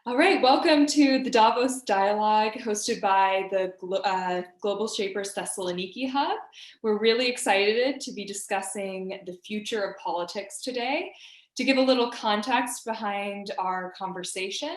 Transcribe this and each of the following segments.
All right, welcome to the Davos Dialogue hosted by the Global Shapers Thessaloniki Hub. We're really excited to be discussing the future of politics today. To give a little context behind our conversation,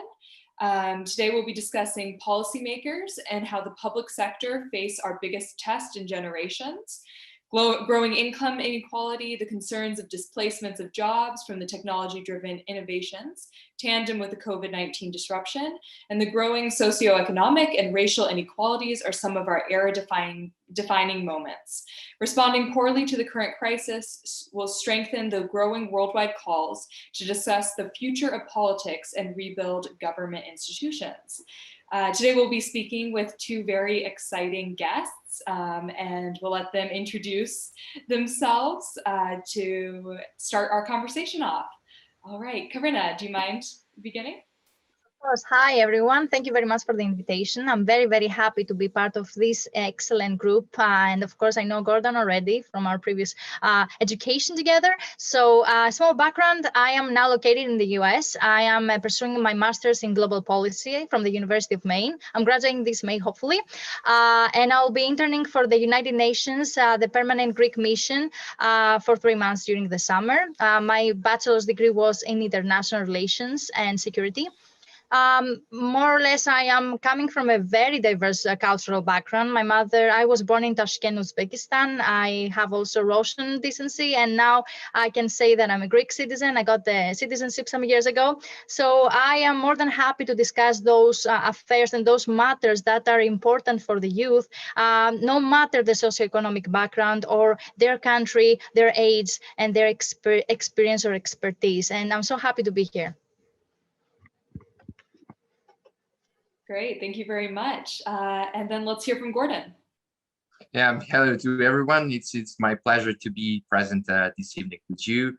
today we'll be discussing policymakers and how the public sector face our biggest test in generations. Growing income inequality, the concerns of displacements of jobs from the technology-driven innovations, tandem with the COVID-19 disruption, and the growing socioeconomic and racial inequalities are some of our era-defining moments. Responding poorly to the current crisis will strengthen the growing worldwide calls to discuss the future of politics and rebuild government institutions. Today we'll be speaking with two very exciting guests, and we'll let them introduce themselves to start our conversation off. All right, Karina, do you mind beginning? Of course. Hi, everyone. Thank you very much for the invitation. I'm very, very happy to be part of this excellent group. And of course, I know Gordon already from our previous education together. So small background, I am now located in the US. I am pursuing my master's in global policy from the University of Maine. I'm graduating this May, hopefully. And I'll be interning for the United Nations, the Permanent Greek Mission for 3 months during the summer. My bachelor's degree was in international relations and security. More or less, I am coming from a very diverse cultural background. My mother, I was born in Tashkent, Uzbekistan. I have also Russian decency, and now I can say that I'm a Greek citizen. I got the citizenship some years ago. So I am more than happy to discuss those affairs and those matters that are important for the youth, no matter the socioeconomic background or their country, their age, and their experience or expertise. And I'm so happy to be here. Great, thank you very much. And then let's hear from Gordon. Yeah, hello to everyone. It's my pleasure to be present this evening with you.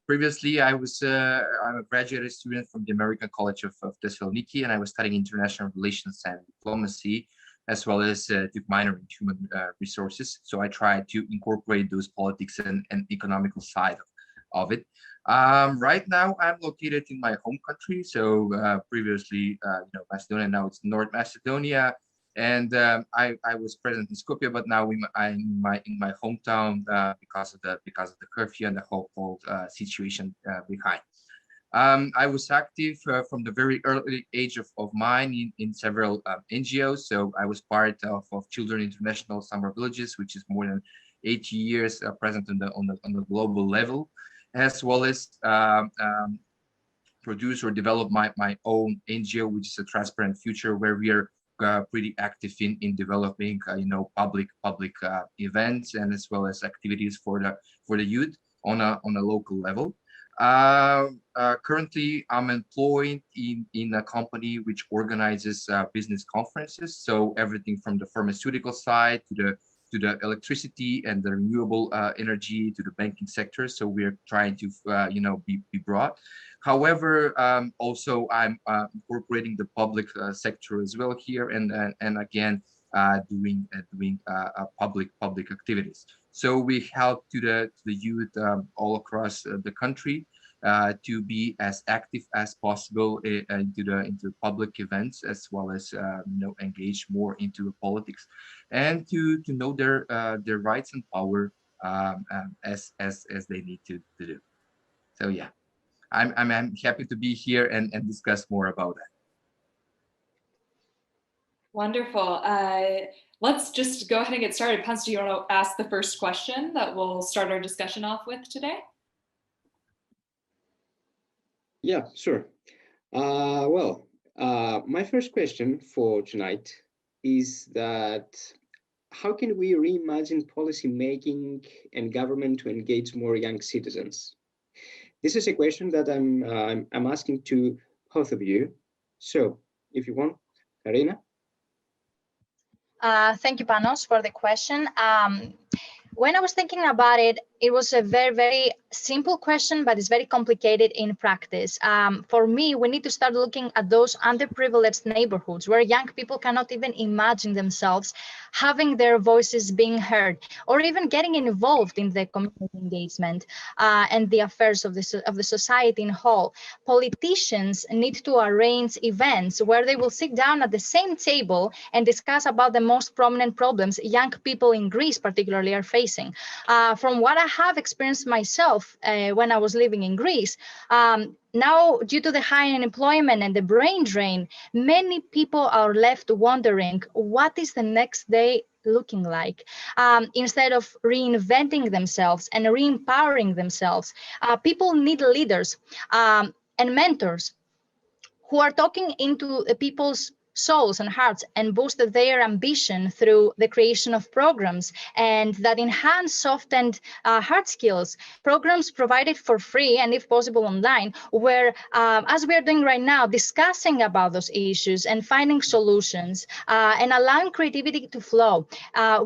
Previously, I'm a graduate student from the American College of Thessaloniki, and I was studying international relations and diplomacy, as well as took minor in human resources. So I tried to incorporate those politics and economical side of it. Right now, I'm located in my home country. So previously, Macedonia, now it's North Macedonia, and I was present in Skopje, but now I'm in my hometown because of the curfew and the whole situation behind. I was active from the very early age of mine in several NGOs. So I was part of Children International Summer Villages, which is more than 80 years present on the global level, as well as produce or develop my own NGO, which is a Transparent Future, where we are pretty active in developing public events and as well as activities for the youth on a local level. Currently, I'm employed in a company which organizes business conferences. So everything from the pharmaceutical side to the electricity and the renewable energy to the banking sector. So we're trying to, be broad. However, also I'm incorporating the public sector as well here, and again doing public activities. So we help to the youth all across the country to be as active as possible into public events, as well as engage more into politics, and to know their rights and power as they need to do. So yeah, I'm happy to be here and discuss more about that. Wonderful. Let's just go ahead and get started. Pans, do you want to ask the first question that we'll start our discussion off with today? Yeah, sure. My first question for tonight is that how can we reimagine policy making and government to engage more young citizens? This is a question that I'm asking to both of you. So, if you want, Karina. Thank you, Panos, for the question. When I was thinking about it, It was a very, very simple question, but it's very complicated in practice. For me, we need to start looking at those underprivileged neighborhoods where young people cannot even imagine themselves having their voices being heard or even getting involved in the community engagement and the affairs of the society in whole. Politicians need to arrange events where they will sit down at the same table and discuss about the most prominent problems young people in Greece particularly are facing. From what I have experienced myself when I was living in Greece, now due to the high unemployment and the brain drain, many people are left wondering what is the next day looking like. Instead of reinventing themselves and re-empowering themselves, people need leaders and mentors who are talking into people's souls and hearts and boost their ambition through the creation of programs and that enhance soft and hard skills. Programs provided for free and if possible online, where as we are doing right now, discussing about those issues and finding solutions and allowing creativity to flow.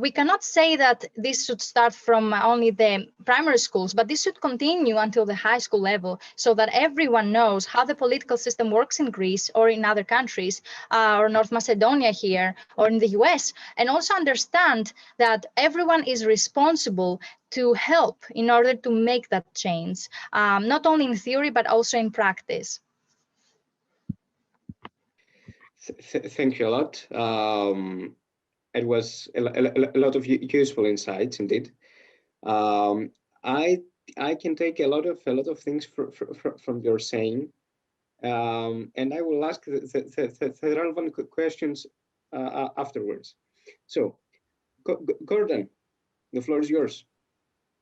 We cannot say that this should start from only the primary schools, but this should continue until the high school level so that everyone knows how the political system works in Greece or in other countries, or North Macedonia here, or in the US, and also understand that everyone is responsible to help in order to make that change, not only in theory, but also in practice. Thank you a lot. It was a lot of useful insights indeed. I can take a lot of things from your saying. And I will ask the relevant questions afterwards. So, Gordon, the floor is yours.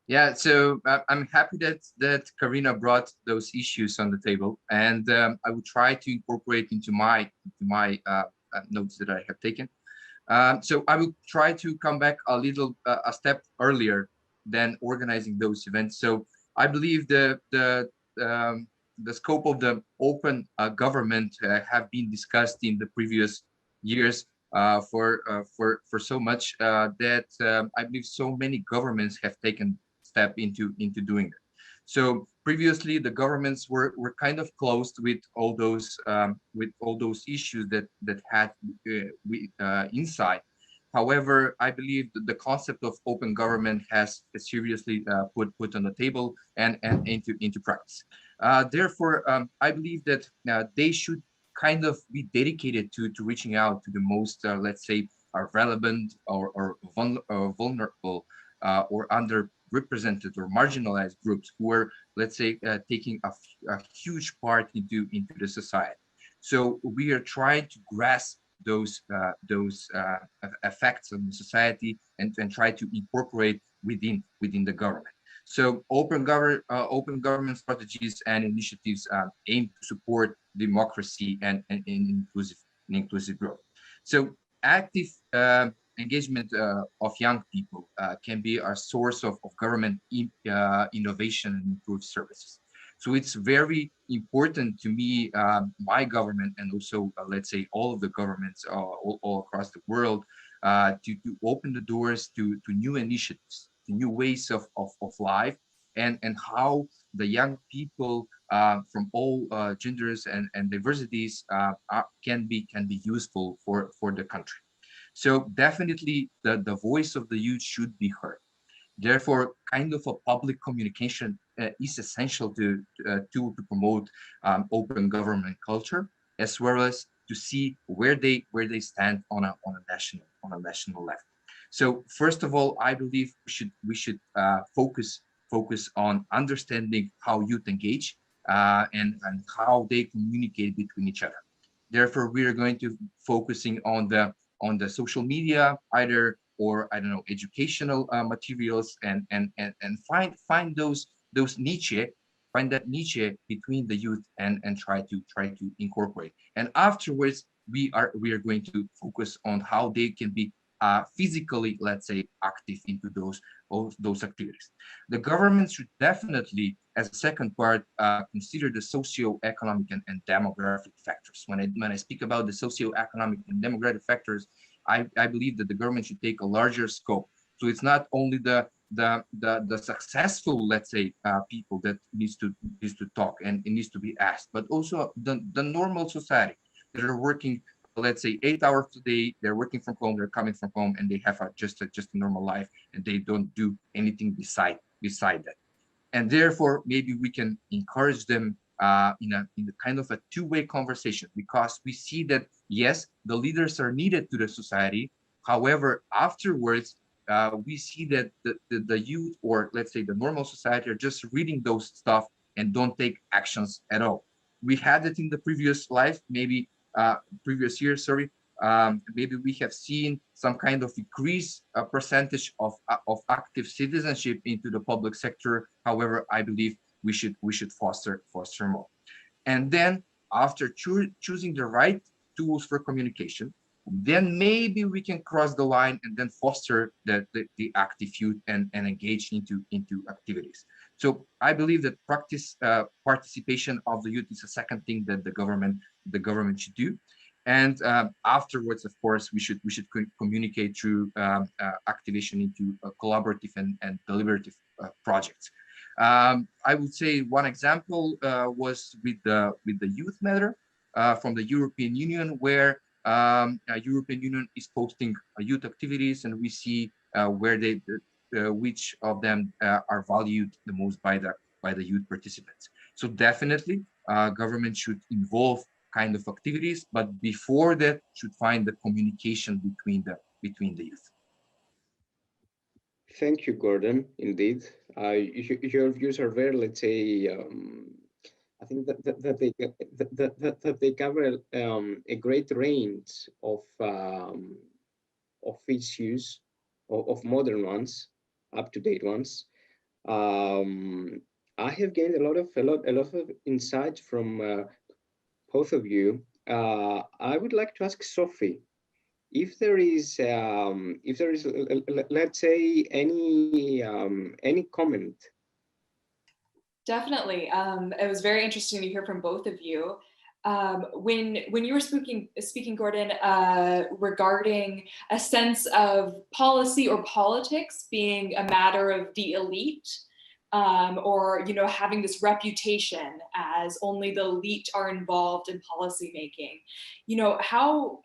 Yeah, so I'm happy that Karina brought those issues on the table, and I will try to incorporate into my notes that I have taken. So I will try to come back a step earlier than organizing those events. So I believe the scope of the open government have been discussed in the previous years for so much that I believe so many governments have taken step into doing it. So previously, the governments were kind of closed with all those issues that had inside. However, I believe that the concept of open government has seriously put on the table and into practice. Therefore, I believe that they should kind of be dedicated to reaching out to the most, let's say, relevant or vulnerable or underrepresented or marginalized groups who are, let's say, taking a huge part into the society. So we are trying to grasp those effects on the society and try to incorporate within the government. So open government strategies and initiatives aim to support democracy and inclusive growth. So active engagement of young people can be a source of government innovation and improved services. So it's very important to me, my government, and also let's say all of the governments all across the world, to open the doors to new initiatives, to new ways of life, and how the young people from all genders and diversities can be useful for the country. So definitely the voice of the youth should be heard. Therefore, kind of a public communication is essential to promote open government culture, as well as to see where they stand on a national level. So first of all, I believe we should focus on understanding how youth engage and how they communicate between each other. Therefore, we are going to focusing on the social media, either, or I don't know, educational materials, and find those niche, find that niche between the youth and try to incorporate. And afterwards, we are going to focus on how they can be physically, let's say, active into those activities. The government should definitely, as a second part, consider the socio-economic and demographic factors. When I speak about the socio-economic and demographic factors, I believe that the government should take a larger scope. So it's not only the the successful, let's say, people that needs to talk and it needs to be asked, but also the normal society that are working, let's say 8 hours a day, they're working from home, they're coming from home, and they have just a normal life, and they don't do anything beside that. And therefore, maybe we can encourage them in a kind of a two-way conversation, because we see that yes, the leaders are needed to the society. However, afterwards, we see that the youth, or let's say the normal society, are just reading those stuff and don't take actions at all. We had it in the previous life, maybe previous year, sorry. Maybe we have seen some kind of increased percentage of active citizenship into the public sector. However, I believe we should foster more. And then after choosing the right tools for communication, then maybe we can cross the line and then foster the active youth and engage into activities. So I believe that participation of the youth is a second thing that the government should do. And afterwards, of course, we should communicate through activation into collaborative and deliberative projects. I would say one example was with the youth matter from the European Union, where European Union is posting youth activities, and we see where which of them are valued the most by the youth participants. So definitely, government should involve kind of activities, but before that, should find the communication between the youth. Thank you, Gordon. Indeed, your views are very, let's say, I think that they cover a great range of issues, of modern ones, up-to-date ones. I have gained a lot of insight from both of you. I would like to ask Sophie if there is, let's say, any comment. Definitely. It was very interesting to hear from both of you. When you were speaking, Gordon, regarding a sense of policy or politics being a matter of the elite, or having this reputation as only the elite are involved in policy making, how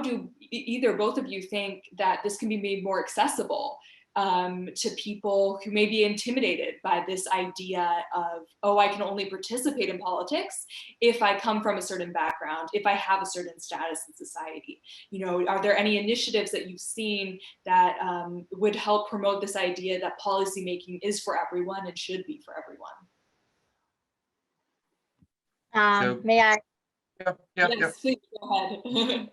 do either both of you think that this can be made more accessible to people who may be intimidated by this idea of, oh, I can only participate in politics if I come from a certain background, if I have a certain status in society? Are there any initiatives that you've seen that would help promote this idea that policymaking is for everyone and should be for everyone? May I? Yes, please go ahead.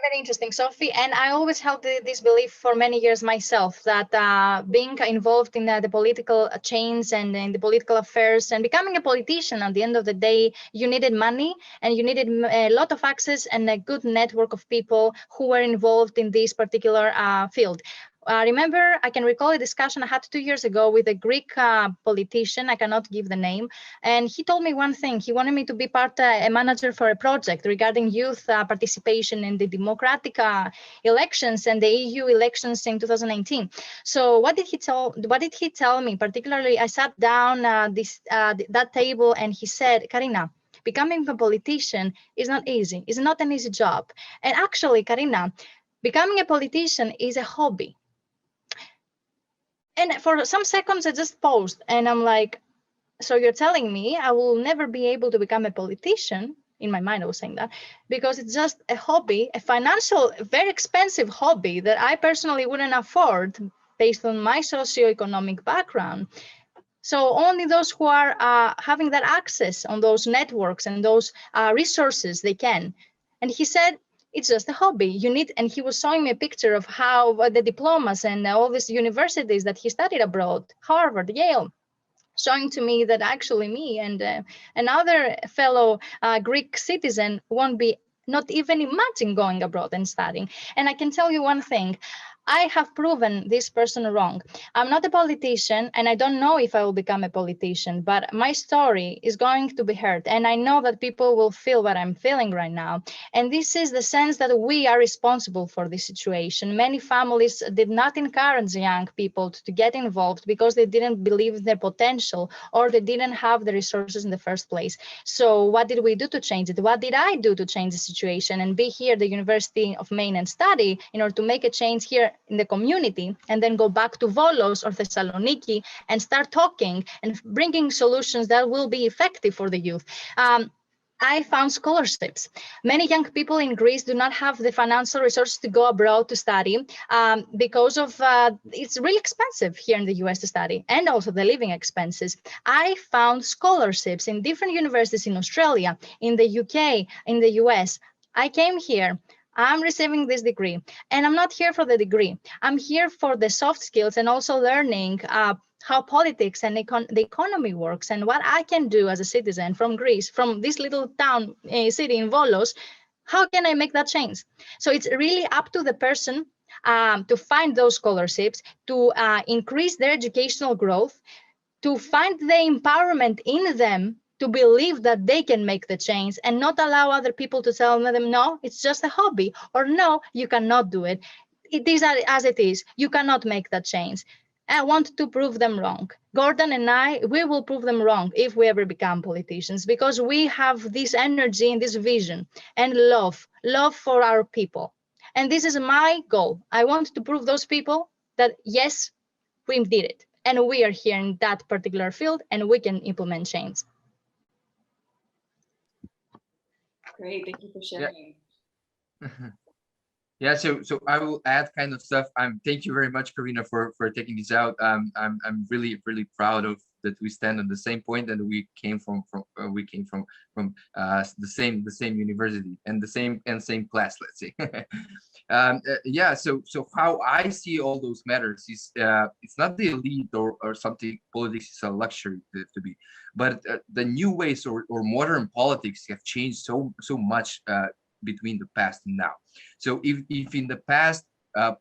Very interesting, Sophie. And I always held this belief for many years myself, that being involved in the political chains and in the political affairs and becoming a politician, at the end of the day, you needed money and you needed a lot of access and a good network of people who were involved in this particular field. Remember, I can recall a discussion I had 2 years ago with a Greek politician. I cannot give the name. And he told me one thing. He wanted me to be a manager for a project regarding youth participation in the democratic elections and the EU elections in 2019. So what did he tell me? Particularly, I sat down that table and he said, Karina, becoming a politician is not easy. It's not an easy job. And actually, Karina, becoming a politician is a hobby. And for some seconds, I just paused and I'm like, so you're telling me I will never be able to become a politician? In my mind, I was saying that because it's just a hobby, a financial, very expensive hobby that I personally wouldn't afford based on my socioeconomic background. So only those who are having that access on those networks and those resources, they can. And he said, it's just a hobby. You need, and he was showing me a picture of how the diplomas and all these universities that he studied abroad, Harvard, Yale, showing to me that actually me and another fellow Greek citizen won't be not even imagine going abroad and studying. And I can tell you one thing, I have proven this person wrong. I'm not a politician, and I don't know if I will become a politician, but my story is going to be heard. And I know that people will feel what I'm feeling right now. And this is the sense that we are responsible for this situation. Many families did not encourage young people to get involved because they didn't believe in their potential, or they didn't have the resources in the first place. So what did we do to change it? What did I do to change the situation and be here at the University of Maine and study in order to make a change here in the community, and then go back to Volos or Thessaloniki and start talking and bringing solutions that will be effective for the youth? I found scholarships. Many young people in Greece do not have the financial resources to go abroad to study because of it's really expensive here in the US to study, and also the living expenses. I found scholarships in different universities in Australia, in the UK, in the US. I came here. I'm receiving this degree, and I'm not here for the degree. I'm here for the soft skills and also learning how politics and the economy works, and what I can do as a citizen from Greece, from this little town city in Volos. How can I make that change? So it's really up to the person to find those scholarships, to increase their educational growth, to find the empowerment in them to believe that they can make the change, and not allow other people to tell them, no, it's just a hobby, or no, you cannot do it. It is as it is. You cannot make that change. I want to prove them wrong. Gordon and I, we will prove them wrong if we ever become politicians, because we have this energy and this vision and love for our people. And this is my goal. I want to prove those people that yes, we did it, and we are here in that particular field, and we can implement change. Great, thank you for sharing. Yeah, so I will add kind of stuff. Thank you very much, Karina, for taking this out. I'm really proud of that we stand on the same point, and we came from the same university and the same class, let's say. Yeah, so how I see all those matters is it's not the elite or something. Politics is a luxury to be, but the new ways or modern politics have changed so much between the past and now. So if in the past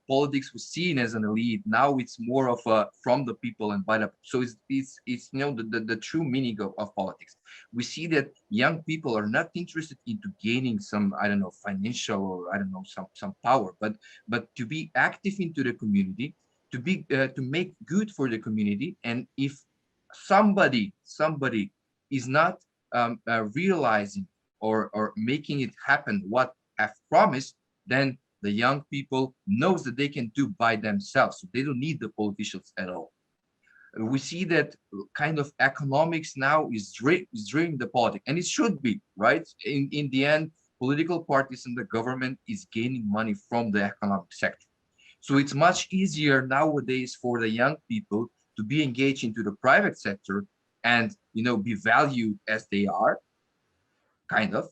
politics was seen as an elite, now it's more of a from the people and by the. So it's you know the true meaning of politics. We see that young people are not interested into gaining some, I don't know, financial or I don't know, some power, but to be active into the community, to be to make good for the community. And if somebody is not realizing or making it happen what have promised, then the young people knows that they can do by themselves. So they don't need the politicians at all. We see that kind of economics now is draining the politics, and it should be, right? In the end, political parties and the government is gaining money from the economic sector. So it's much easier nowadays for the young people to be engaged into the private sector and, you know, be valued as they are, kind of,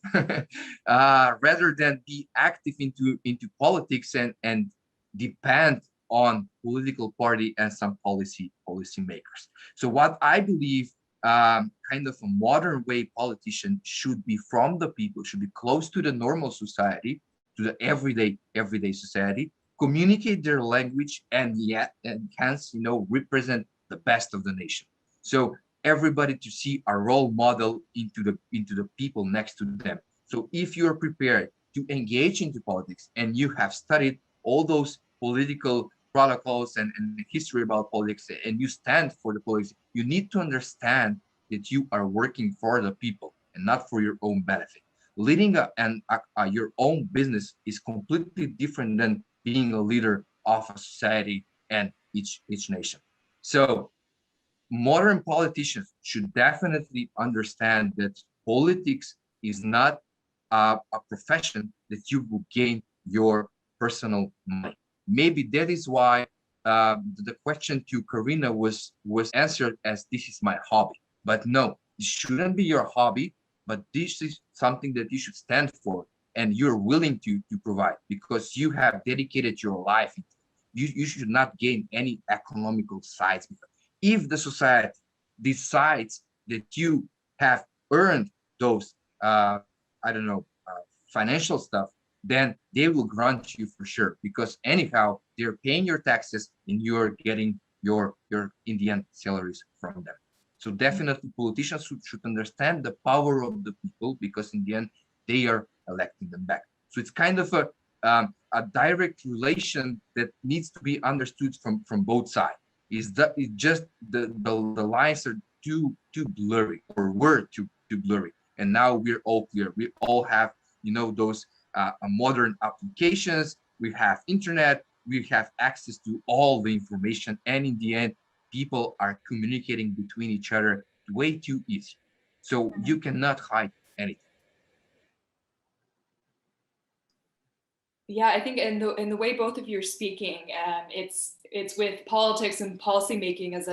rather than be active into politics and depend on political party and some policy makers. So what I believe, kind of a modern way politician should be from the people, should be close to the normal society, to the everyday society, communicate their language, and yet and hence, you know, represent the best of the nation. So everybody to see a role model into the people next to them. So if you're prepared to engage into politics and you have studied all those political protocols and history about politics, and you stand for the politics, you need to understand that you are working for the people and not for your own benefit. Leading your own business is completely different than being a leader of a society and each nation. So modern politicians should definitely understand that politics is not a profession that you will gain your personal money. Maybe that is why the question to Karina was answered as this is my hobby. But no, it shouldn't be your hobby, but this is something that you should stand for and you're willing to provide because you have dedicated your life. You should not gain any economical sides. If the society decides that you have earned those, I don't know, financial stuff, then they will grant you for sure, because anyhow they're paying your taxes and you're getting your in the end salaries from them. So definitely politicians should understand the power of the people, because in the end they are electing them back. So it's kind of a direct relation that needs to be understood from both sides. Is that it just the lines are too blurry, or were too blurry, and now we're all clear. We all have, you know, those modern applications. We have internet. We have access to all the information, and in the end, people are communicating between each other way too easy. So you cannot hide anything. Yeah, I think in the way both of you are speaking, it's with politics and policymaking as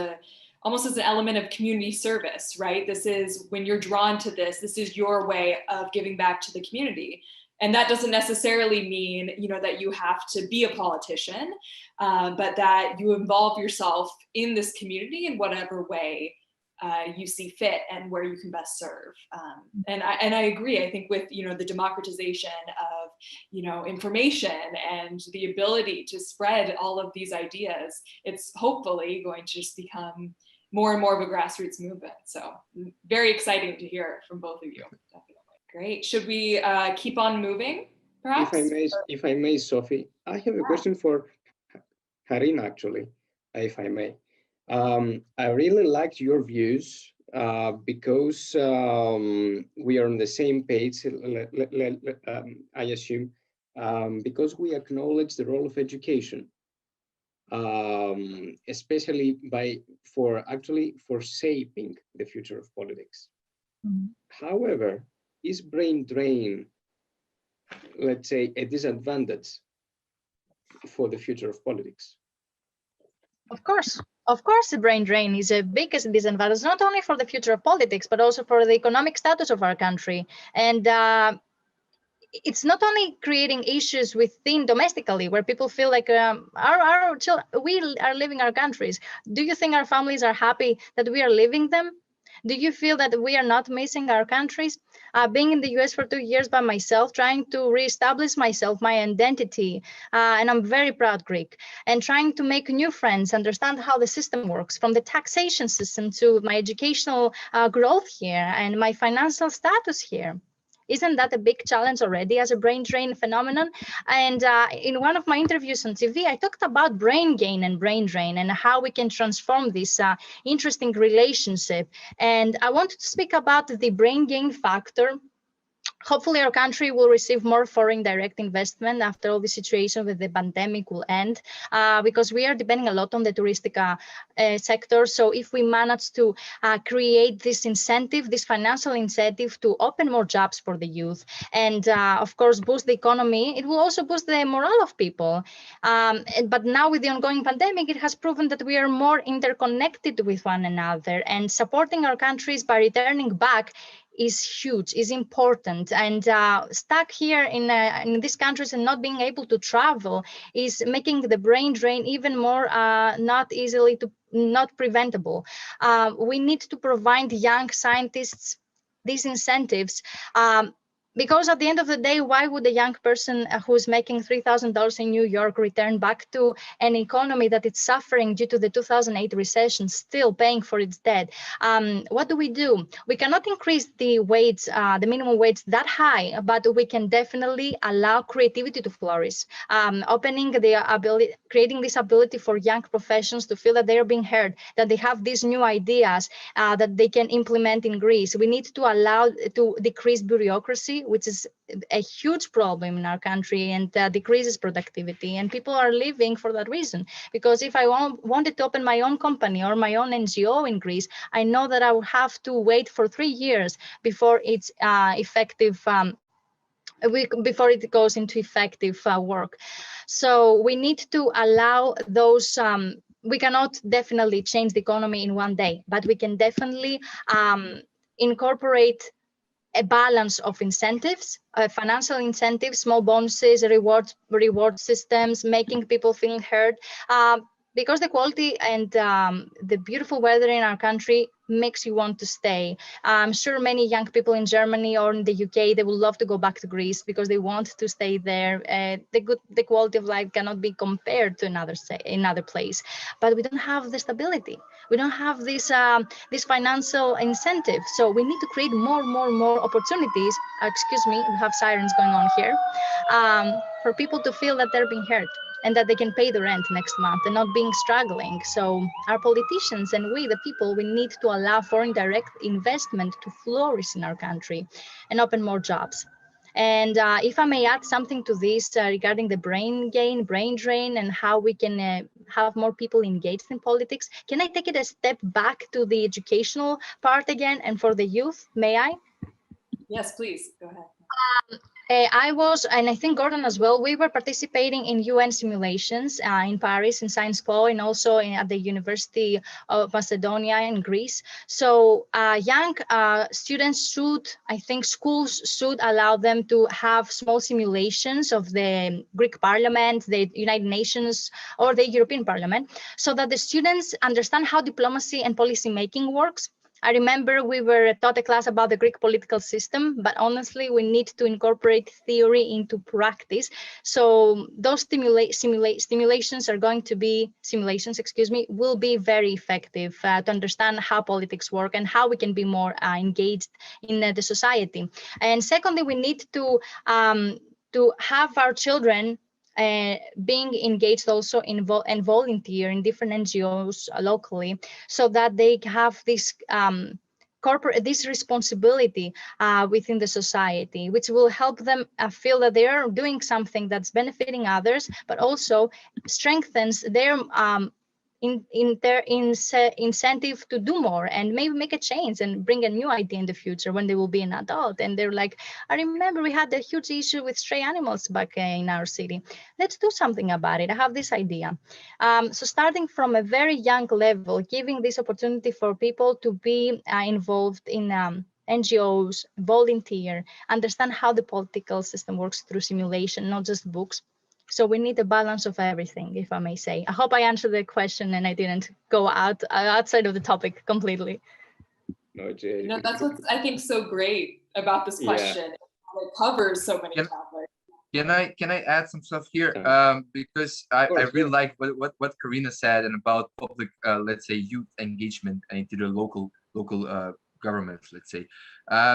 almost as an element of community service, right? This is when you're drawn to this. This is your way of giving back to the community, and that doesn't necessarily mean, you know, that you have to be a politician, but that you involve yourself in this community in whatever way you see fit and where you can best serve. And I agree. I think with, you know, the democratization of, you know, information and the ability to spread all of these ideas, it's hopefully going to just become more and more of a grassroots movement. So very exciting to hear from both of you. Definitely. Great. Should we keep on moving, perhaps? If I may, Sophie, I have a question for Karina, actually, if I may. I really liked your views because we are on the same page, I assume, because we acknowledge the role of education, especially for shaping the future of politics. Mm-hmm. However, is brain drain, let's say, a disadvantage for the future of politics? Of course, the brain drain is a biggest disadvantage, not only for the future of politics, but also for the economic status of our country. And it's not only creating issues within domestically, where people feel like we are living our countries. Do you think our families are happy that we are living them? Do you feel that we are not missing our countries? Being in the US for 2 years by myself, trying to reestablish myself, my identity, and I'm very proud Greek, and trying to make new friends, understand how the system works, from the taxation system to my educational growth here and my financial status here. Isn't that a big challenge already as a brain drain phenomenon? And in one of my interviews on TV, I talked about brain gain and brain drain and how we can transform this interesting relationship. And I wanted to speak about the brain gain factor. Hopefully our country will receive more foreign direct investment after all the situation with the pandemic will end, because we are depending a lot on the touristic sector. So if we manage to create this incentive, this financial incentive to open more jobs for the youth and of course boost the economy, it will also boost the morale of people. But now with the ongoing pandemic, it has proven that we are more interconnected with one another, and supporting our countries by returning back is huge, is important. And stuck here in these countries and not being able to travel is making the brain drain even more not preventable. We need to provide young scientists these incentives. Because at the end of the day, why would a young person who's making $3,000 in New York return back to an economy that is suffering due to the 2008 recession, still paying for its debt? What do? We cannot increase the wage, the minimum wage that high, but we can definitely allow creativity to flourish, opening the ability, creating this ability for young professions to feel that they are being heard, that they have these new ideas that they can implement in Greece. We need to allow to decrease bureaucracy, which is a huge problem in our country, and decreases productivity. And people are leaving for that reason. Because if I wanted to open my own company or my own NGO in Greece, I know that I will have to wait for 3 years before it's effective. Before it goes into effective work. So we need to allow those. We cannot definitely change the economy in one day, but we can definitely incorporate a balance of incentives, financial incentives, small bonuses, reward systems, making people feel heard. because the quality and the beautiful weather in our country makes you want to stay. I'm sure many young people in Germany or in the UK, they would love to go back to Greece because they want to stay there. The quality of life cannot be compared to another place, but we don't have the stability. We don't have this financial incentive. So we need to create more opportunities. Excuse me, we have sirens going on here, for people to feel that they're being heard and that they can pay the rent next month and not being struggling. So our politicians and we, the people, we need to allow foreign direct investment to flourish in our country and open more jobs. And if I may add something to this regarding the brain drain, and how we can have more people engaged in politics, can I take it a step back to the educational part again and for the youth? May I? Yes, please, go ahead. I was, and I think Gordon as well, we were participating in UN simulations in Paris, in Science Po, and also at the University of Macedonia in Greece. So young students should, I think schools should allow them to have small simulations of the Greek Parliament, the United Nations, or the European Parliament, so that the students understand how diplomacy and policy making works. I remember we were taught a class about the Greek political system, but honestly, we need to incorporate theory into practice. So those simulations are going to be, will be very effective to understand how politics work and how we can be more engaged in the society. And secondly, we need to have our children being engaged also and volunteer in different NGOs locally, so that they have this this responsibility within the society, which will help them feel that they are doing something that's benefiting others, but also strengthens their incentive to do more and maybe make a change and bring a new idea in the future when they will be an adult. And they're like, I remember we had a huge issue with stray animals back in our city. Let's do something about it. I have this idea. So starting from a very young level, giving this opportunity for people to be involved in NGOs, volunteer, understand how the political system works through simulation, not just books. So we need a balance of everything, if I may say. I hope I answered the question and I didn't go outside of the topic completely. No, No, that's what's, I think, so great about this question. Yeah. It covers so many topics. Can I add some stuff here? Because I really like what Karina said and about public, let's say, youth engagement into the local governments, let's say.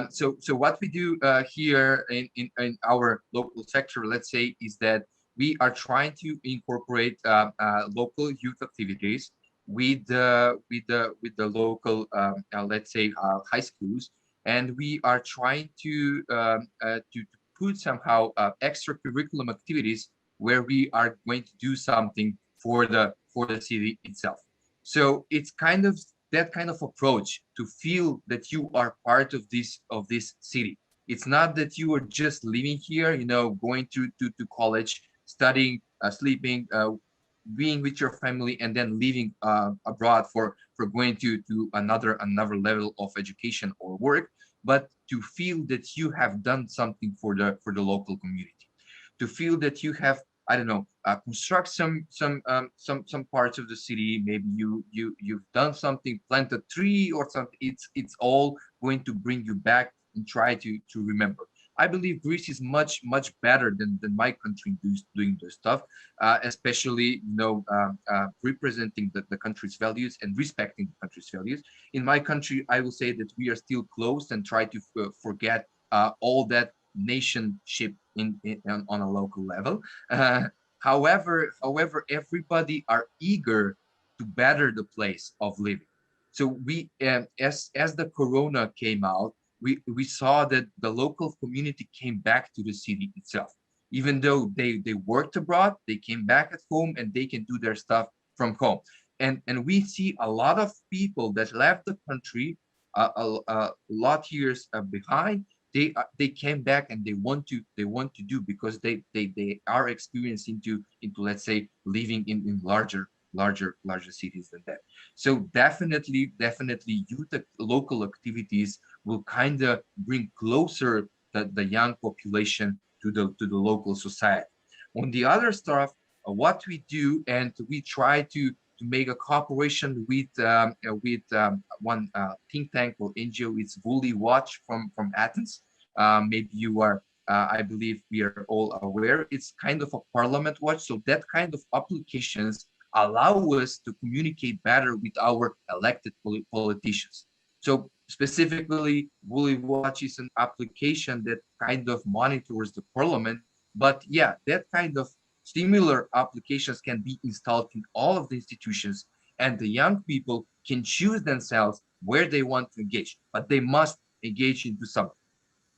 So what we do here in our local sector, let's say, is that we are trying to incorporate local youth activities with the local let's say high schools, and we are trying to put somehow extra curriculum activities where we are going to do something for the city itself. So it's kind of that kind of approach to feel that you are part of this city. It's not that you are just living here, you know, going to college, studying, sleeping, being with your family, and then leaving abroad for going to another level of education or work, but to feel that you have done something for the local community, to feel that you have, I don't know, construct some parts of the city. Maybe you've done something, plant a tree or something. It's all going to bring you back and try to remember. I believe Greece is much better than my country doing this stuff, especially, you know, representing the country's values and respecting the country's values. In my country, I will say that we are still closed and try to forget all that nationship on a local level. However, everybody are eager to better the place of living. So we, as the corona came out, we saw that the local community came back to the city itself. Even though they worked abroad, they came back at home and they can do their stuff from home. And we see a lot of people that left the country a lot years behind. They came back and they want to do, because they are experiencing into let's say living in larger cities than that. So definitely youth local activities will kind of bring closer the young population to the local society. On the other stuff, what we do, and we try to to make a cooperation with one think tank or NGO. It's Bully Watch from Athens. Maybe you are. I believe we are all aware. It's kind of a parliament watch. So that kind of applications allow us to communicate better with our elected politicians. So specifically, Bully Watch is an application that kind of monitors the parliament. But yeah, that kind of similar applications can be installed in all of the institutions, and the young people can choose themselves where they want to engage, but they must engage into something.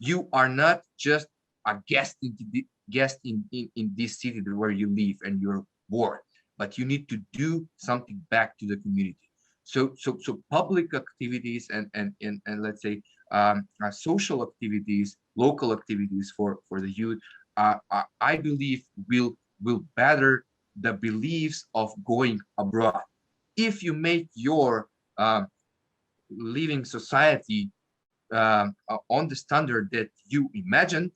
You are not just a guest in this city where you live and you're born, but you need to do something back to the community. So public activities and let's say social activities, local activities for the youth, I believe will better the beliefs of going abroad. If you make your living society on the standard that you imagined,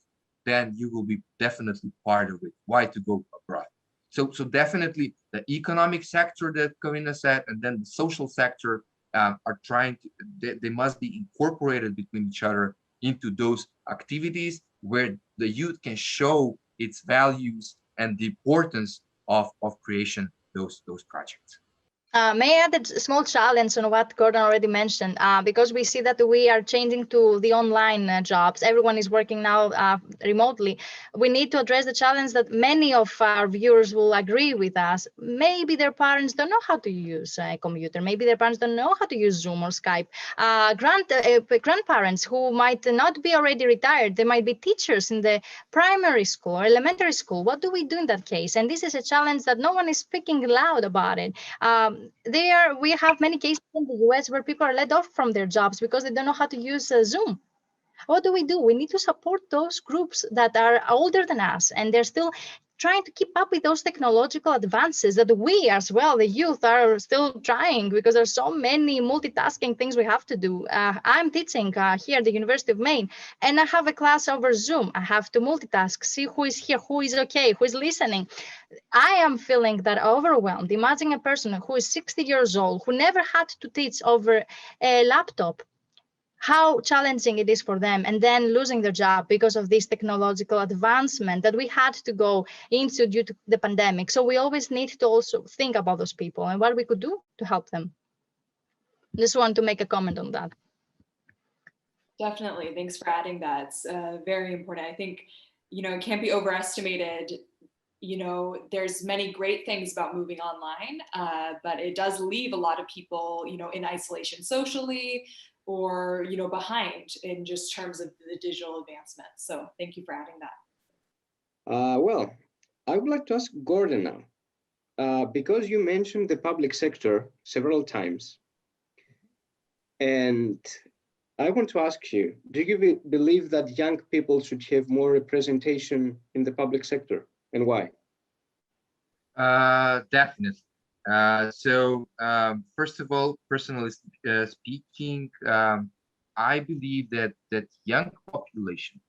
then you will be definitely part of it. Why to go abroad? So definitely the economic sector that Karina said, and then the social sector are trying to, they must be incorporated between each other into those activities where the youth can show its values and the importance of creation those projects. May I add a small challenge on what Gordon already mentioned? Because we see that we are changing to the online jobs. Everyone is working now remotely. We need to address the challenge that many of our viewers will agree with us. Maybe their parents don't know how to use a computer. Maybe their parents don't know how to use Zoom or Skype. Grandparents who might not be already retired, they might be teachers in the primary school or elementary school. What do we do in that case? And this is a challenge that no one is speaking loud about it. We have many cases in the US where people are let off from their jobs because they don't know how to use Zoom. What do? We need to support those groups that are older than us and they're still trying to keep up with those technological advances that we as well, the youth, are still trying, because there's so many multitasking things we have to do. I'm teaching here at the University of Maine, and I have a class over Zoom. I have to multitask, see who is here, who is okay, who is listening. I am feeling that overwhelmed. Imagine a person who is 60 years old, who never had to teach over a laptop, how challenging it is for them, and then losing their job because of this technological advancement that we had to go into due to the pandemic. So we always need to also think about those people and what we could do to help them. Just want to make a comment on that. Definitely. Thanks for adding that. It's very important. I think, it can't be overestimated. There's many great things about moving online, but it does leave a lot of people, in isolation socially, or behind in just terms of the digital advancement. So thank you for adding that. Well, I would like to ask Gordon now, because you mentioned the public sector several times, and I want to ask you, do you believe that young people should have more representation in the public sector, and why? Definitely. First of all, personally speaking, I believe that young population,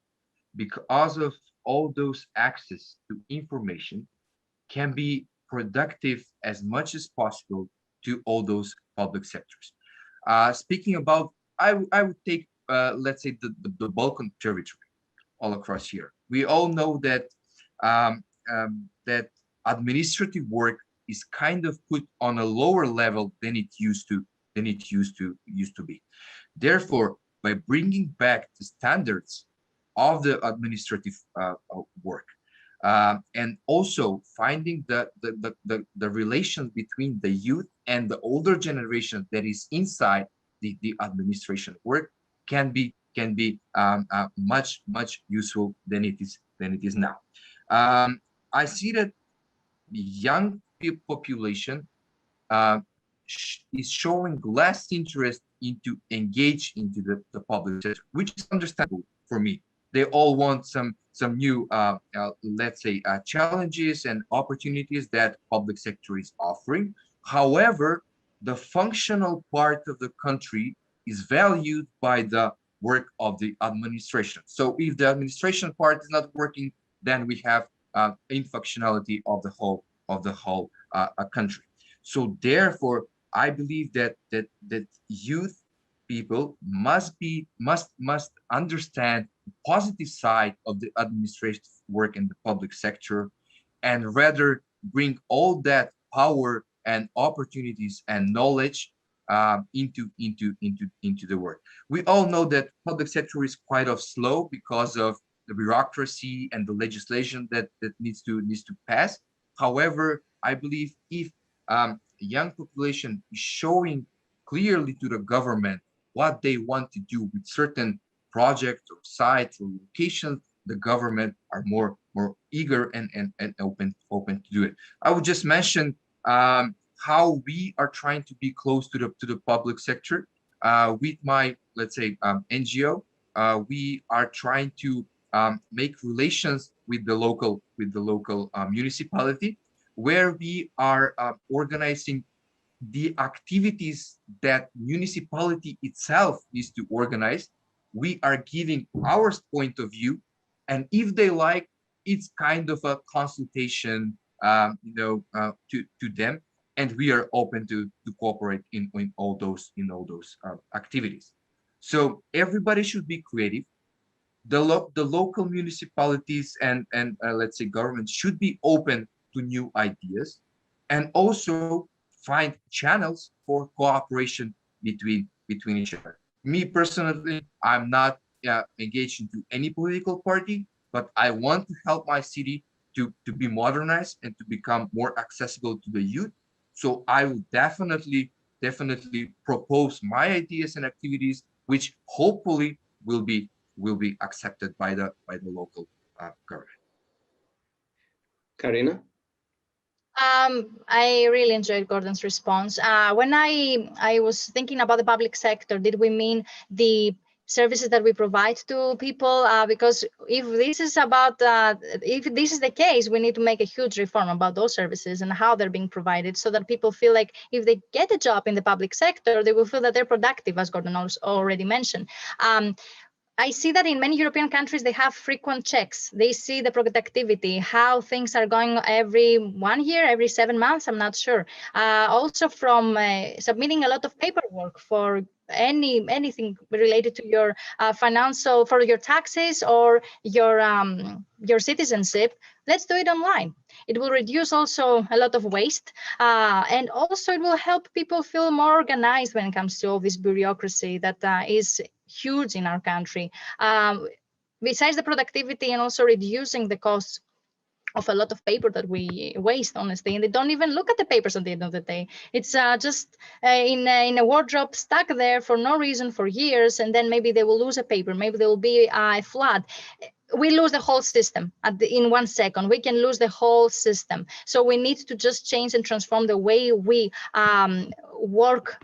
because of all those access to information, can be productive as much as possible to all those public sectors. Speaking about, I would take, let's say, the Balkan territory all across here. We all know that that administrative work is kind of put on a lower level than it used to be. Therefore, by bringing back the standards of the administrative work, and also finding the relation between the youth and the older generation that is inside the administration work can be much useful than it is now. I see that the young population is showing less interest into engage into the public sector, which is understandable for me. They all want some new, let's say, challenges and opportunities that public sector is offering. However, the functional part of the country is valued by the work of the administration. So if the administration part is not working, then we have infunctionality of the whole country. So therefore, I believe that youth people must understand the positive side of the administrative work in the public sector, and rather bring all that power and opportunities and knowledge into the work. We all know that public sector is quite of slow because of the bureaucracy and the legislation that needs to pass. However, I believe if the young population is showing clearly to the government what they want to do with certain projects or sites or locations, the government are more eager and open to do it. I would just mention how we are trying to be close to the public sector with my, let's say, NGO. We are trying to make relations with the local municipality, where we are organizing the activities that municipality itself needs to organize. We are giving our point of view, and if they like, it's kind of a consultation, to them, and we are open to cooperate in all those activities. So everybody should be creative. The local municipalities and let's say governments should be open to new ideas, and also find channels for cooperation between each other. Me personally, I'm not engaged into any political party, but I want to help my city to be modernized and to become more accessible to the youth. So I will definitely propose my ideas and activities, which hopefully will be accepted by the local government. Karina? I really enjoyed Gordon's response. When I was thinking about the public sector, did we mean the services that we provide to people? Because if this is if this is the case, we need to make a huge reform about those services and how they're being provided, so that people feel like if they get a job in the public sector, they will feel that they're productive, as Gordon already mentioned. I see that in many European countries, they have frequent checks. They see the productivity, how things are going every 1 year, every 7 months, I'm not sure. Also from submitting a lot of paperwork for anything related to your financial, for your taxes or your citizenship. Let's do it online. It will reduce also a lot of waste, and also it will help people feel more organized when it comes to all this bureaucracy that is huge in our country. Besides the productivity and also reducing the costs of a lot of paper that we waste, honestly, and they don't even look at the papers at the end of the day. It's just in a wardrobe stuck there for no reason for years, and then maybe they will lose a paper, maybe there will be a flood. We lose the whole system in 1 second. We can lose the whole system. So we need to just change and transform the way we work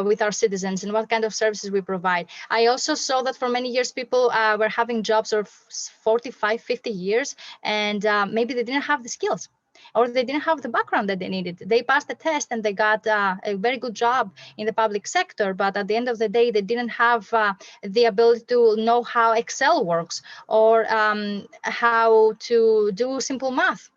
with our citizens and what kind of services we provide. I also saw that for many years, people were having jobs of 45, 50 years, and maybe they didn't have the skills, or they didn't have the background that they needed. They passed the test and they got a very good job in the public sector, but at the end of the day, they didn't have the ability to know how Excel works, or how to do simple math.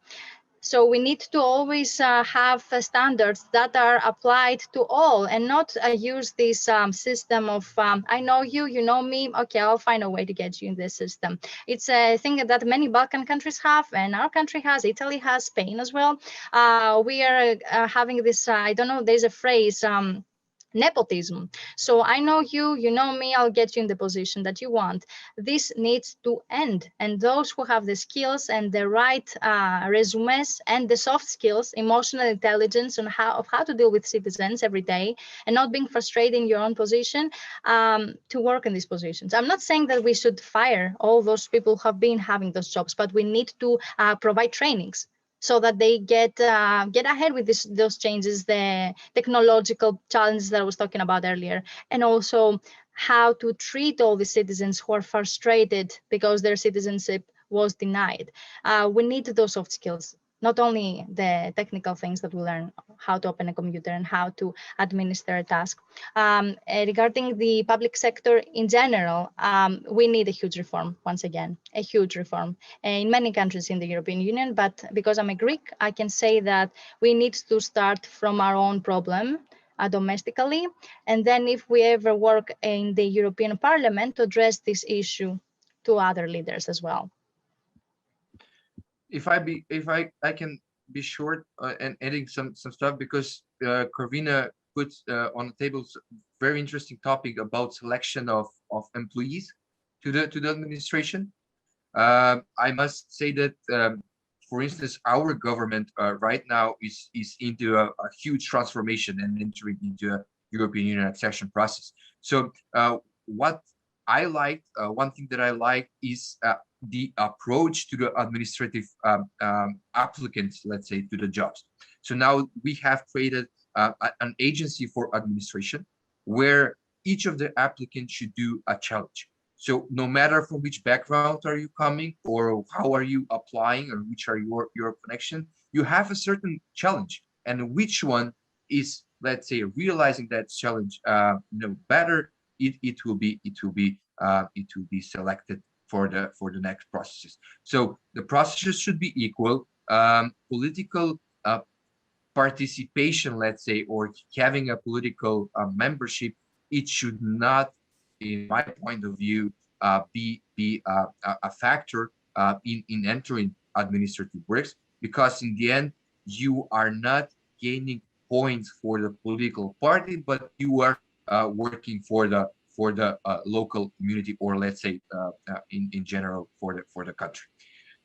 So we need to always have standards that are applied to all, and not use this system of I know you, you know me, okay, I'll find a way to get you in this system. It's a thing that many Balkan countries have, and our country has, Italy has, Spain as well. We are having this, I don't know, there's a phrase, nepotism. So I know you, you know me, I'll get you in the position that you want. This needs to end, and those who have the skills and the right resumes and the soft skills, emotional intelligence on how to deal with citizens every day and not being frustrated in your own position, to work in these positions. I'm not saying that we should fire all those people who have been having those jobs, but we need to provide trainings so that they get ahead with those changes, the technological challenges that I was talking about earlier, and also how to treat all the citizens who are frustrated because their citizenship was denied. We need those soft skills. not only the technical things that we learn, how to open a computer and how to administer a task. Regarding the public sector in general, we need a huge reform, once again, a huge reform in many countries in the European Union. But because I'm a Greek, I can say that we need to start from our own problem domestically. And then if we ever work in the European Parliament to address this issue to other leaders as well. If I can be short and adding some stuff, because Corvina puts on the table very interesting topic about selection of employees to the administration. I must say that for instance, our government right now is into a huge transformation and entering into a European Union accession process. So what I liked, one thing that I like is the approach to the administrative applicants, let's say, to the jobs. So now we have created an agency for administration where each of the applicants should do a challenge. So no matter from which background are you coming or how are you applying or which are your connection, you have a certain challenge, and which one is, let's say, realizing that challenge better, it will be selected for the next processes. So the processes should be equal. Political participation, let's say, or having a political membership, it should not, in my point of view, be a factor in entering administrative works, because in the end you are not gaining points for the political party, but you are working for the local community, or let's say in general for the country.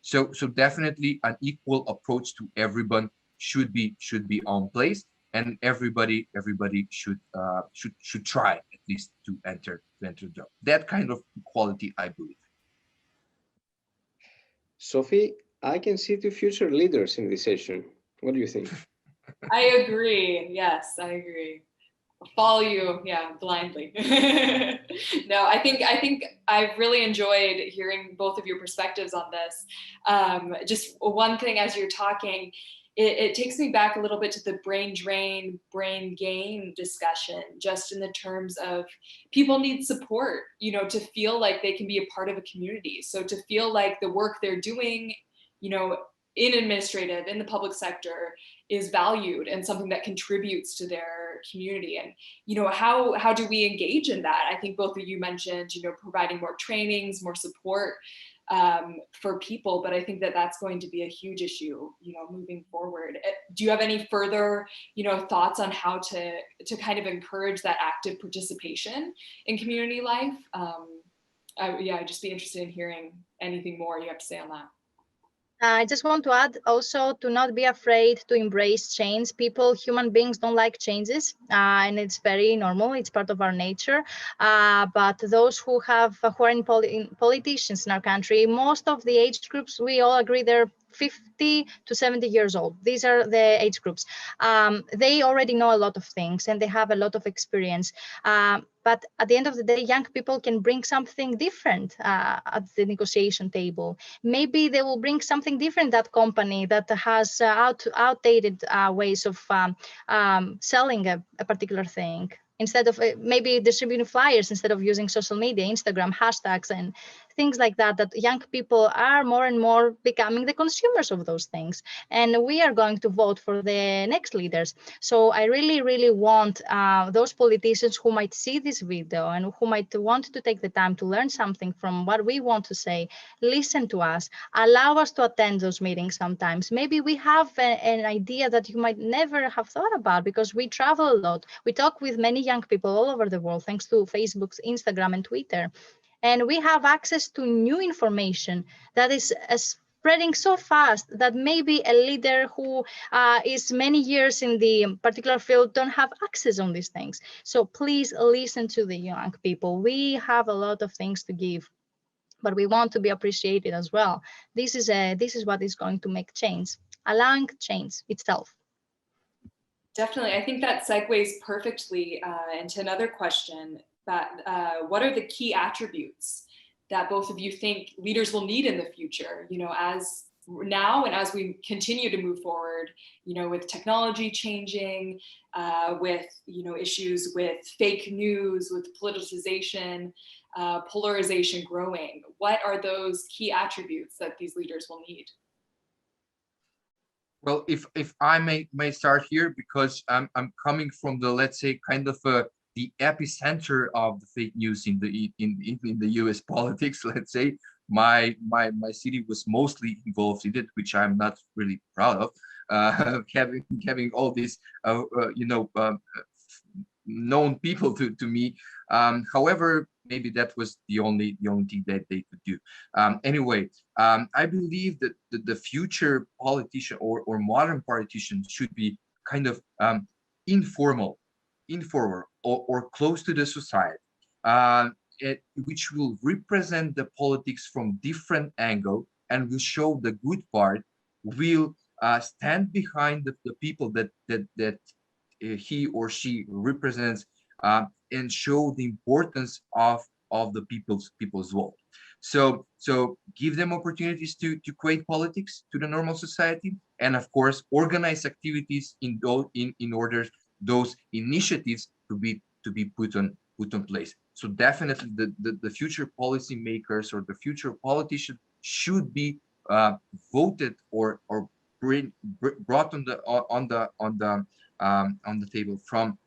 So definitely an equal approach to everyone should be on place, and everybody should try at least to enter the job. That kind of equality, I believe. Sophie, I can see two future leaders in this session. What do you think? I agree. Yes, I agree. Follow you, yeah, blindly. No, I think I've really enjoyed hearing both of your perspectives on this. Just one thing as you're talking, it takes me back a little bit to the brain drain, brain gain discussion, just in the terms of people need support, to feel like they can be a part of a community. So to feel like the work they're doing, in administrative, in the public sector, is valued and something that contributes to their community. And how do we engage in that? I think both of you mentioned providing more trainings, more support for people, but I think that that's going to be a huge issue moving forward. Do you have any further thoughts on how to kind of encourage that active participation in community life? I'd just be interested in hearing anything more you have to say on that. I just want to add also to not be afraid to embrace change. Human beings don't like changes, and it's very normal. It's part of our nature. But those who are in politicians in our country, most of the age groups, we all agree they're 50 to 70 years old. These are the age groups. They already know a lot of things and they have a lot of experience. But at the end of the day, young people can bring something different at the negotiation table. Maybe they will bring something different, that company that has outdated ways of selling a particular thing. Instead of maybe distributing flyers, instead of using social media, Instagram, hashtags, and things like that, that young people are more and more becoming the consumers of those things. And we are going to vote for the next leaders. So I really, really want those politicians who might see this video and who might want to take the time to learn something from what we want to say, listen to us, allow us to attend those meetings sometimes. Maybe we have an idea that you might never have thought about, because we travel a lot. We talk with many young people all over the world, thanks to Facebook, Instagram, and Twitter. And we have access to new information that is spreading so fast that maybe a leader who is many years in the particular field don't have access on these things. So please listen to the young people. We have a lot of things to give, but we want to be appreciated as well. This is what is going to make change, allowing change itself. Definitely. I think that segues perfectly into another question, that what are the key attributes that both of you think leaders will need in the future, as now and as we continue to move forward, with technology changing, with, issues with fake news, with politicization, polarization growing, what are those key attributes that these leaders will need? Well, if I may start here, because I'm coming from the, let's say, kind of the epicenter of the fake news in the U.S. politics. Let's say my city was mostly involved in it, which I'm not really proud of. Having all these known people to me. However, maybe that was the only thing that they could do. Anyway, I believe that the future politician or modern politician should be kind of informal, or close to the society, which will represent the politics from different angle and will show the good part, will stand behind the people that he or she represents, and show the importance of the people's vote. So give them opportunities to create politics to the normal society, and of course organize activities in order those initiatives to be put on place. So definitely the future policymakers or the future politicians should be voted or brought on the table from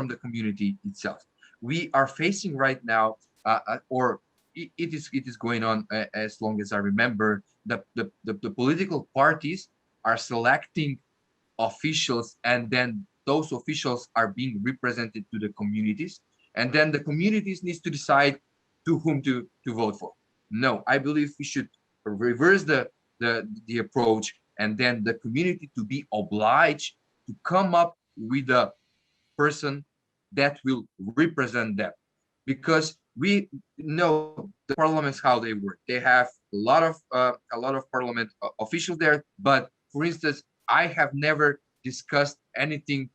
the community itself. We are facing right now, or it is going on, as long as I remember, the political parties are selecting officials, and then those officials are being represented to the communities, and then the communities needs to decide to whom to vote for. No, I believe we should reverse the approach, and then the community to be obliged to come up with a person that will represent them, because we know the parliaments how they work. They have a lot of parliament officials there, but for instance, I have never discussed anything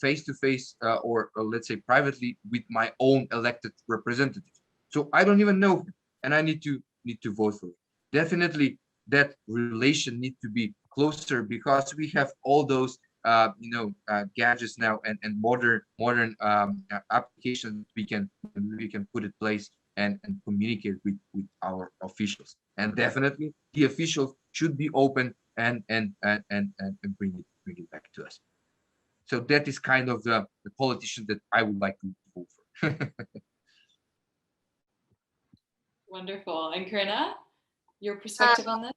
face to face, or let's say privately, with my own elected representative. So I don't even know him, and I need to vote for him. Definitely that relation needs to be closer, because we have all those gadgets now, and modern applications we can put in place and communicate with our officials. And definitely the officials should be open and bring it back to us. So that is kind of the politician that I would like to vote for. Wonderful. And Karina, your perspective on this?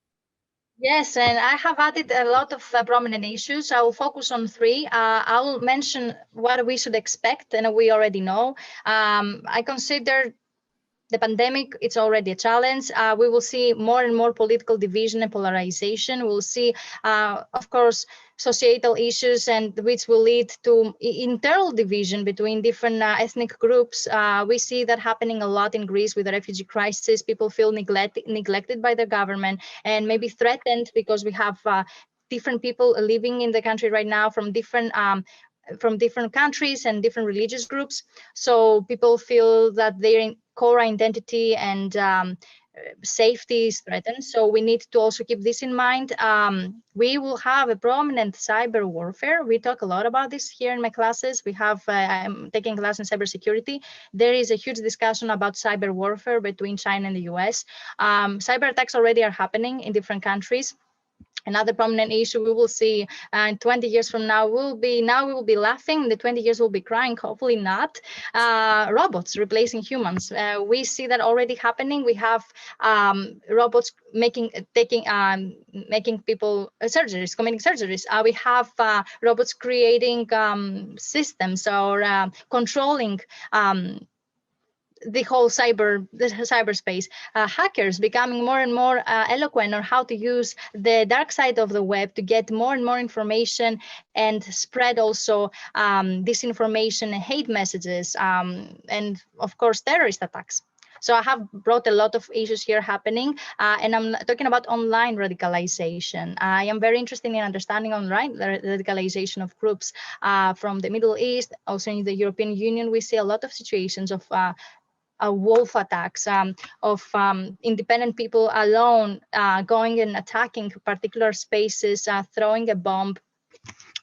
Yes, and I have added a lot of prominent issues. I will focus on three. I will mention what we should expect, and we already know. I consider the pandemic, it's already a challenge. We will see more and more political division and polarization. We'll see, of course, societal issues, and which will lead to internal division between different ethnic groups. We see that happening a lot in Greece with the refugee crisis. People feel neglected by their government and maybe threatened, because we have different people living in the country right now from different countries and different religious groups. So people feel that their core identity and safety is threatened. So we need to also keep this in mind. We will have a prominent cyber warfare. We talk a lot about this here in my classes. We have, I'm taking a class in cybersecurity. There is a huge discussion about cyber warfare between China and the US. Cyber attacks already are happening in different countries. Another prominent issue we will see in 20 years from now we will be laughing. In the 20 years we'll be crying, hopefully not. Robots replacing humans. We see that already happening. We have robots making people surgeries, committing surgeries. We have robots creating systems or controlling the whole cyberspace. Hackers becoming more and more eloquent on how to use the dark side of the web to get more and more information and spread also disinformation and hate messages, and of course terrorist attacks. So I have brought a lot of issues here happening, and I'm talking about online radicalization. I am very interested in understanding online radicalization of groups from the Middle East. Also in the European Union, we see a lot of situations of wolf attacks of independent people alone going and attacking particular spaces, throwing a bomb,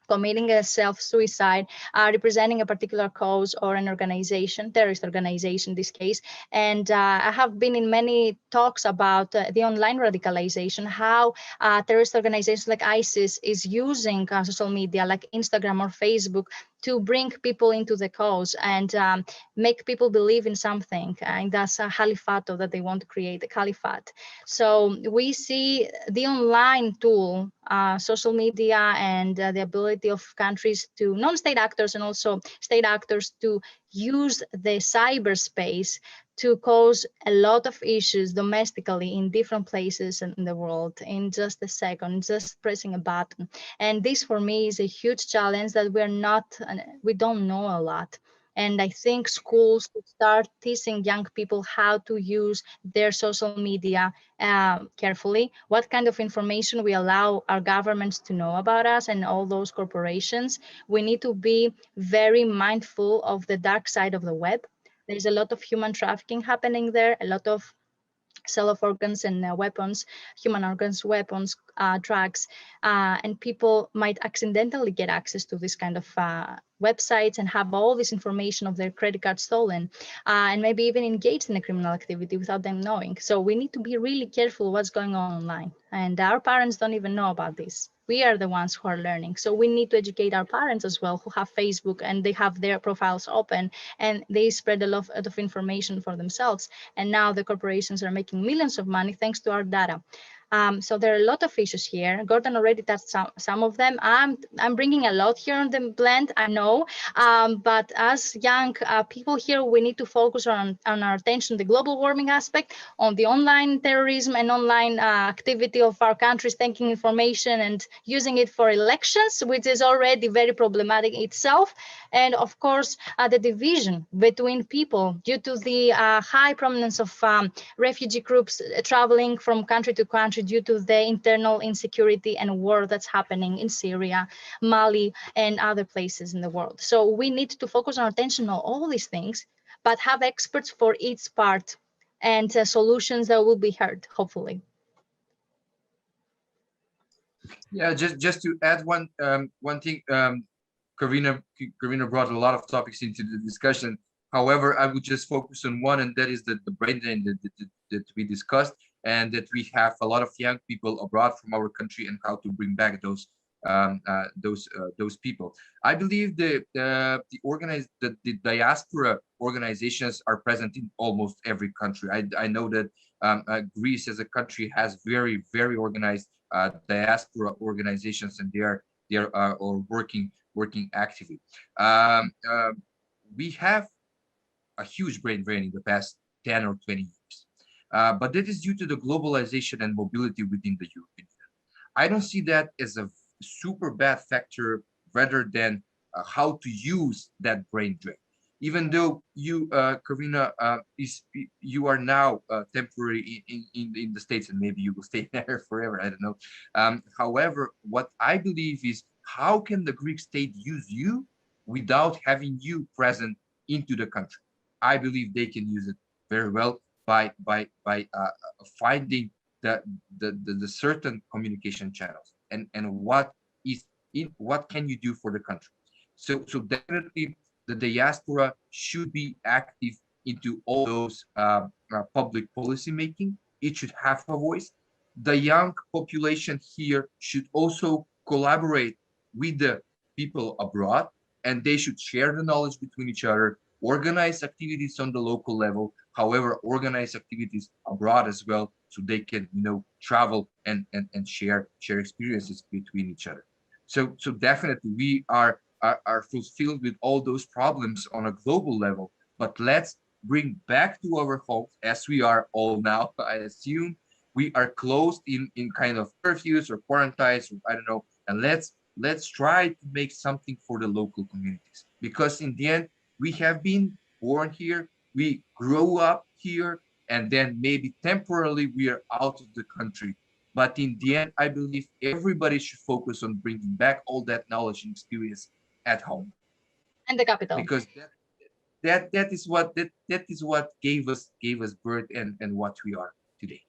committing a self-suicide, representing a particular cause or an organization, terrorist organization in this case. And I have been in many talks about the online radicalization, how terrorist organizations like ISIS is using social media like Instagram or Facebook to bring people into the cause and make people believe in something. And that's a caliphate that they want to create, a caliphate. So we see the online tool, social media, and the ability of countries to non-state actors and also state actors to use the cyberspace to cause a lot of issues domestically in different places in the world in just a second, just pressing a button. And this for me is a huge challenge that we don't know a lot. And I think schools should start teaching young people how to use their social media carefully, what kind of information we allow our governments to know about us and all those corporations. We need to be very mindful of the dark side of the web. There's a lot of human trafficking happening there, a lot of sale of organs and weapons, human organs, weapons, drugs, and people might accidentally get access to this kind of websites and have all this information of their credit card stolen, and maybe even engaged in a criminal activity without them knowing. So we need to be really careful what's going on online. And our parents don't even know about this. We are the ones who are learning. So we need to educate our parents as well, who have Facebook and they have their profiles open and they spread a lot of information for themselves. And now the corporations are making millions of money thanks to our data. So there are a lot of issues here. Gordon already touched some of them. I'm bringing a lot here on the blend, I know, but as young people here, we need to focus on our attention, the global warming aspect, on the online terrorism and online activity of our countries, taking information and using it for elections, which is already very problematic itself. And of course, the division between people due to the high prominence of refugee groups traveling from country to country due to the internal insecurity and war that's happening in Syria, Mali, and other places in the world. So we need to focus our attention on all these things, but have experts for each part and solutions that will be heard, hopefully. Yeah, just to add one thing, Karina brought a lot of topics into the discussion. However, I would just focus on one, and that is the brain drain that we discussed, and that we have a lot of young people abroad from our country, and how to bring back those people. I believe the diaspora organizations are present in almost every country. I know that Greece as a country has very organized diaspora organizations, and they are working actively. We have a huge brain drain in the past 10 or 20 years, but that is due to the globalization and mobility within the European Union. I don't see that as a super bad factor, rather than how to use that brain drain. Even though you, Karina, you are now temporary in the States, and maybe you will stay there forever, I don't know. However, what I believe is, how can the Greek state use you without having you present into the country? I believe they can use it very well by finding the certain communication channels, and what can you do for the country. So definitely the diaspora should be active into all those public policy making. It should have a voice. The young population here should also collaborate with the people abroad, and they should share the knowledge between each other, organize activities on the local level, however, organize activities abroad as well, so they can, travel and share experiences between each other. So definitely we are fulfilled with all those problems on a global level, but let's bring back to our homes, as we are all now, I assume. We are closed in kind of curfews or quarantines, or I don't know, and let's try to make something for the local communities, because in the end, we have been born here, we grow up here, and then maybe temporarily we are out of the country. But in the end, I believe everybody should focus on bringing back all that knowledge and experience at home. And the capital. Because that is what gave us birth and what we are today.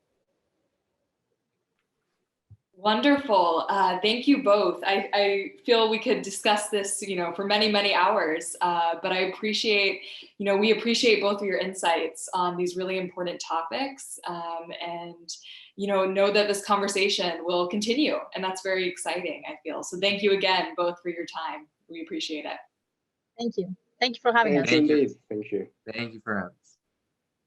Wonderful. Thank you both. I feel we could discuss this, for many, many hours, but I appreciate, we appreciate both of your insights on these really important topics, and, know that this conversation will continue, and that's very exciting, I feel. So thank you again, both, for your time. We appreciate it. Thank you. Thank you for having us. Thank you indeed. Thank you. Thank you for having us.